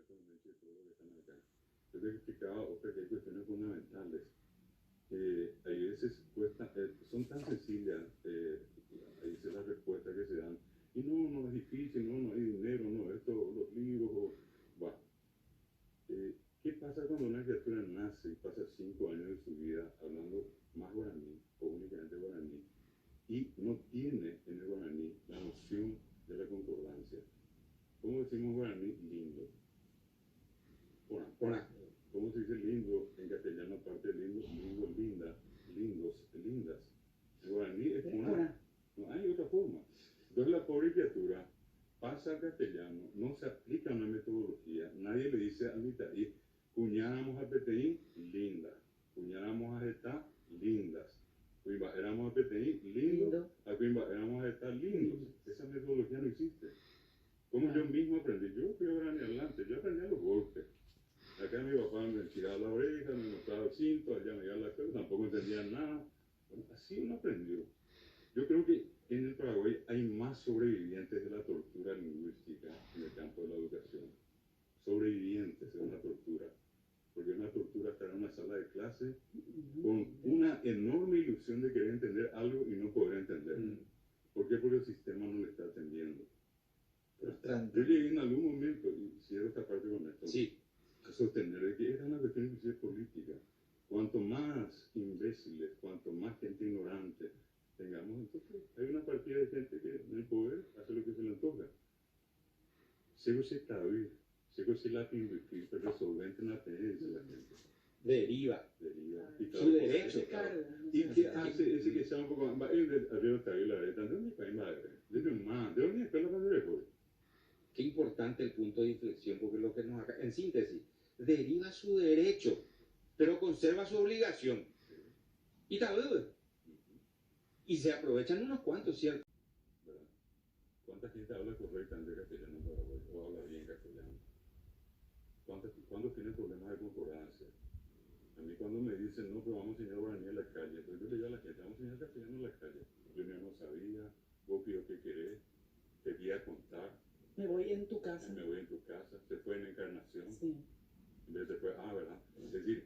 con todo lo que están acá. Yo te explicaba otra que hay cuestiones fundamentales que a veces cuesta, son tan sencillas, a veces las respuestas que se dan, y no es difícil, no hay dinero, no, esto, los libros, bueno. ¿Qué pasa cuando una criatura nace y pasa 5 años de su vida hablando más guaraní o únicamente guaraní y no tiene en el guaraní la noción de la concordancia? ¿Cómo decimos guaraní? Lindo. Pona. ¿Cómo se dice lindo en castellano aparte de lindo? Lindo, linda, lindos, lindas. En guaraní es pona. No hay otra forma. Entonces la pobre criatura pasa al castellano, no se aplica una metodología, nadie le dice a Mitaí, cuñáramos a PTI, linda, cuñáramos a Jetá, lindas, cuimba éramos a PTI, lindo, a cuimba éramos a Jetá, lindos. Esa metodología no existe. Como yo mismo aprendí, yo fui a gran adelante, yo aprendí a los golpes. Acá mi papá me tiraba la oreja, me mostraba el cinto, allá me iba la cosa, tampoco entendía nada. Bueno, así uno aprendió. Yo creo que en el Paraguay hay más sobrevivientes de la tortura lingüística en el campo de la educación. Sobrevivientes de una tortura. Porque es una tortura estar en una sala de clase con una enorme ilusión de querer entender algo y no poder entender. ¿Por qué? Porque el sistema no le está atendiendo. Yo llegué en algún momento, y cierro esta parte con esto, a sostener de que era una cuestión inclusive política. Cuanto más imbéciles, cuanto más gente ignorante tengamos, entonces hay una partida de gente que en el poder hace lo que se le antoja. Sego se cabe, sego se la pinduifil, pero resolvente en la tendencia de la gente. Deriva. Y Su derecho. ¿Y qué hace ese que sea un poco más? Arriba está ahí la areta, ¿de dónde cae madre? ¿De dónde está la madre? Qué importante el punto de inflexión, porque lo que nos acá, en síntesis, deriva su derecho, pero conserva su obligación. Y tal vez. Y se aprovechan unos cuantos, ¿cierto? ¿Cuánta gente habla correctamente castellano en Paraguay o habla bien castellano? ¿Cuántos tienen problemas de concordancia? A mí cuando me dicen, no, pero vamos a enseñar guaraní en la calle, entonces yo le digo a la gente, vamos a enseñar castellano en la calle. Yo no sabía, vos pido que querés, te voy a contar. Me voy en tu casa. Me voy en tu casa, se fue en encarnación. Sí. En vez de fue, ¿verdad? Es decir,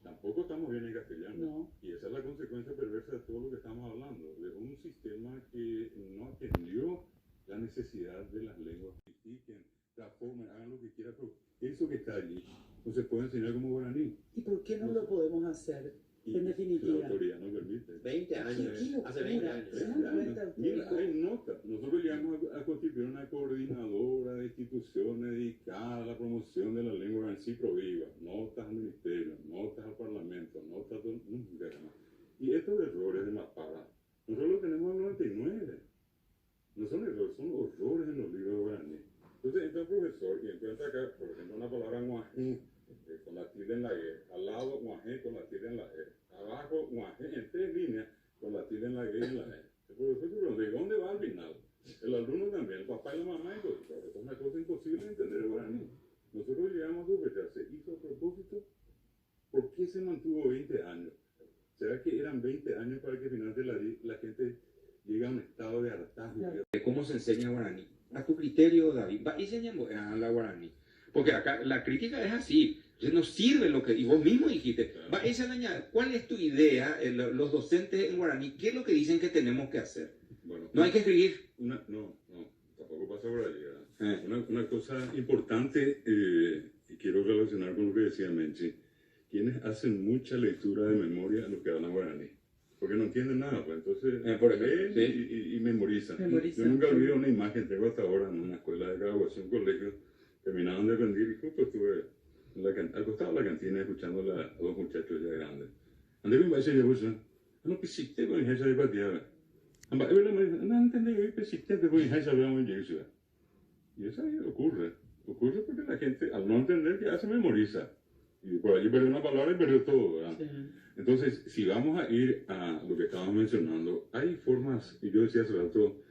tampoco estamos bien en castellano. No. Y esa es la consecuencia perversa de todo lo que estamos hablando, de un sistema que no atendió la necesidad de las lenguas, critiquen, transformen, hagan lo que quieran, pero eso que está allí no se puede enseñar como guaraní. ¿Y por qué no lo podemos hacer? Y en definitiva. la autoridad no permite. 20 años. Hace 20 años. ¿Se dan cuenta ustedes? Mira, hay notas. Nosotros llegamos a constituir una coordinadora de instituciones dedicada a la promoción de la lengua en sí proviva. Notas al ministerio, notas al parlamento, notas a nunca más. Y estos errores de Mapara, nosotros los tenemos en el 99. No son errores, son horrores en los libros de guaraní. Entonces entra el profesor y encuentra acá, por ejemplo, una palabra guají, con la tilde en la E, al lado guají con la tilde en la E, abajo guají en 3 líneas con la tilde en la E y en la E. El profesor se pregunta, ¿de dónde va al final? El alumno también, el papá y la mamá, y pues, esto es una cosa imposible de entender el guaraní. Nosotros llegamos a sospechar, ¿se hizo a propósito? ¿Por qué se mantuvo 20 años? ¿Será que eran 20 años para que finalmente la gente llegue a un estado de hartazgo? ¿Cómo se enseña guaraní? A tu criterio, David, va enseñando a la guaraní. Porque acá la crítica es así. Entonces no sirve lo que... Y vos mismo dijiste, va a enseñar, ¿cuál es tu idea? Los docentes en guaraní, ¿qué es lo que dicen que tenemos que hacer? Bueno, no hay que escribir. No, tampoco pasa por ahí. Una cosa importante, y quiero relacionar con lo que decía Menchi, quienes hacen mucha lectura de memoria a los que hablan guaraní. Porque no entienden nada, pues entonces leen y memorizan. Yo nunca olvidé una imagen, tengo hasta ahora en una escuela de graduación, colegio, terminaron de aprender y justo estuve al costado de la cantina escuchando a 2 muchachos ya grandes. Andé con base de bolsa, no pisiste con esa de pateada. No entendí, pisiste con esa de muy llegada. Y eso ocurre porque la gente al no entender que hace memoriza. Y por allí perdió una palabra y perdió todo, ¿verdad? Sí. Entonces, si vamos a ir a lo que estábamos mencionando, hay formas, y yo decía hace rato,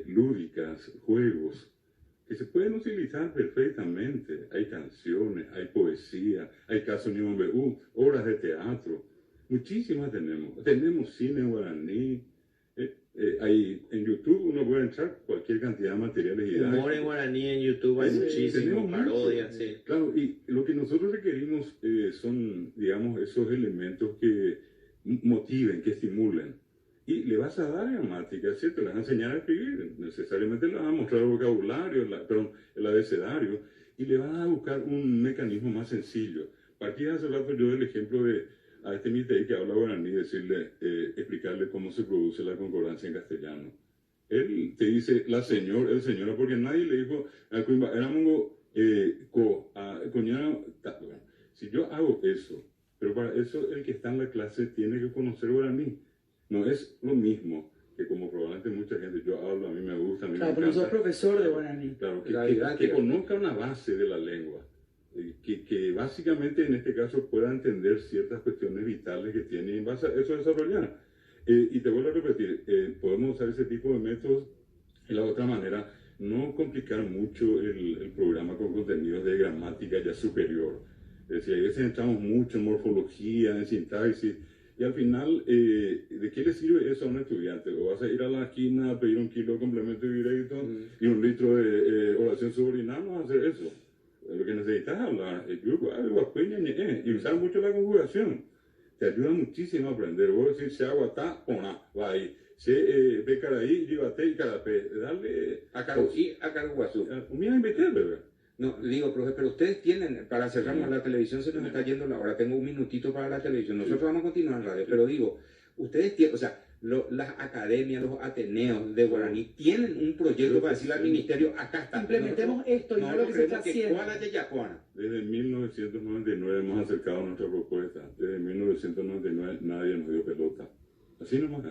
lúdicas, juegos, que se pueden utilizar perfectamente. Hay canciones, hay poesía, hay caso Niombeú, obras de teatro, muchísimas tenemos. Tenemos cine guaraní, En YouTube uno puede entrar cualquier cantidad de materiales didácticos. Humor en guaraní en YouTube hay Sí, muchísimo, tenemos parodias, mucho. sí. Claro, y lo que nosotros requerimos son, digamos, esos elementos que motiven, que estimulen. Y le vas a dar gramática, ¿cierto? Le vas a enseñar a escribir, necesariamente le vas a mostrar el vocabulario, el abecedario, y le vas a buscar un mecanismo más sencillo. Partí hace rato yo del ejemplo de a este mitad que habla guaraní, decirle, explicarle cómo se produce la concordancia en castellano. Él te dice el señora, porque nadie le dijo, si yo hago eso, pero para eso el que está en la clase tiene que conocer guaraní. No es lo mismo que como probablemente mucha gente, yo hablo, a mí me gusta, a mí Claro, me pero encanta. sos profesor de guaraní. Claro, La verdad que que- conozca una base de la lengua, que básicamente en este caso pueda entender ciertas cuestiones vitales que tiene y en base a eso desarrollar. Y te vuelvo a repetir, podemos usar ese tipo de métodos y la otra manera, no complicar mucho el programa con contenidos de gramática ya superior. Es decir, a veces entramos mucho en morfología, en sintaxis, y al final, ¿de qué le sirve eso a un estudiante? ¿O vas a ir a la esquina a pedir 1 kilo de complemento directo y 1 litro de oración subordinada? No vas a hacer eso. Lo que necesitas es hablar, y usar mucho la conjugación. Te ayuda muchísimo a aprender. Vos decís, se aguata, pona, va ahí. Se becaraí, llevate y carapé. Dale. A Caruguazú. Mira, invité, bebé. No, digo, profe, pero ustedes tienen, para cerrarnos la televisión, se nos está yendo la hora, tengo un minutito para la televisión, nosotros vamos a continuar en radio, pero digo, ustedes tienen, o sea, las academias, los ateneos de guaraní, tienen un proyecto para decirle al ministerio, acá está. Implementemos esto y no lo que se está haciendo. Desde 1999 hemos acercado nuestra propuesta. Desde 1999 nadie nos dio pelota. Así nomás.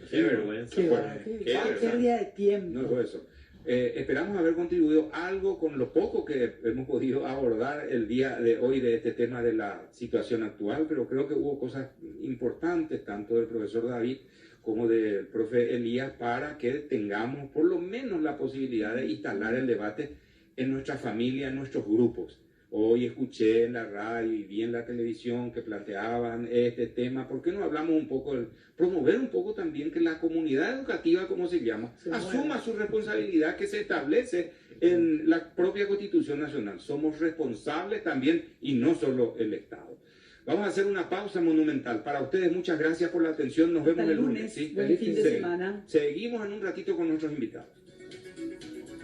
Qué vergüenza. Qué Juan, qué qué vergüenza. pérdida de tiempo. No, todo eso. Esperamos haber contribuido algo con lo poco que hemos podido abordar el día de hoy de este tema de la situación actual, pero creo que hubo cosas importantes, tanto del profesor David como del profe Elías, para que tengamos por lo menos la posibilidad de instalar el debate en nuestra familia, en nuestros grupos. Hoy escuché en la radio y vi en la televisión que planteaban este tema. ¿Por qué no hablamos un poco, promover un poco también que la comunidad educativa, como se llama, asuma su responsabilidad que se establece en la propia Constitución Nacional? Somos responsables también y no solo el Estado. Vamos a hacer una pausa monumental. Para ustedes, muchas gracias por la atención. Nos vemos el lunes. ¿Sí? Buen fin de Sí. semana. Seguimos en un ratito con nuestros invitados.